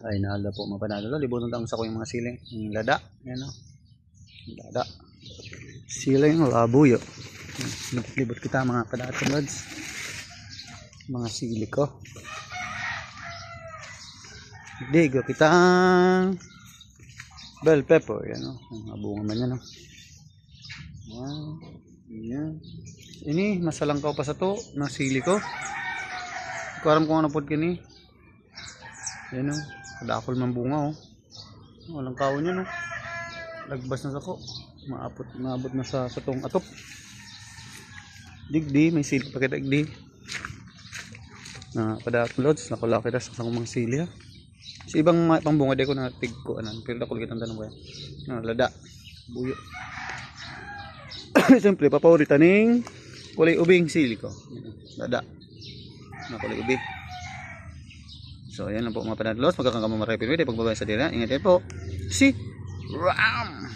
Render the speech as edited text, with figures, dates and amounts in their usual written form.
Ay naalala po mapanalo. Libutan taong sa ko yung mga siling. Yung lada. Yan o. Lada. Siling o labuyo. Libot kita mga kadaton lods. Mga sili ko. Digo kita bell pepper. Yan o. Mga bunga man yan o. Wow. Yan. Ini masalangkaw pa sa to. Na sili ko. Karam ko ano po kini. Yan o. Kadakol man bunga o. Walang kaon yan o. Lagbas na sa ko. Maabot na sa tong atop. Digdi. May sili pa kita digdi. Na kadaton lods. Nakulaki na sa mga sili ha. Sa ibang pangbunga di ko na tig ko anan. Pero nakulikit ang tanong ko yan. Lada. Buyo. Siyempre papauritan ng kulay ubing sili ko. Lada. Na kulay ubing. So ayan lang po mga panadlos. Magkakang kamamarepin. Pwede pagbabay sa dira. Ingat po. Si Ram.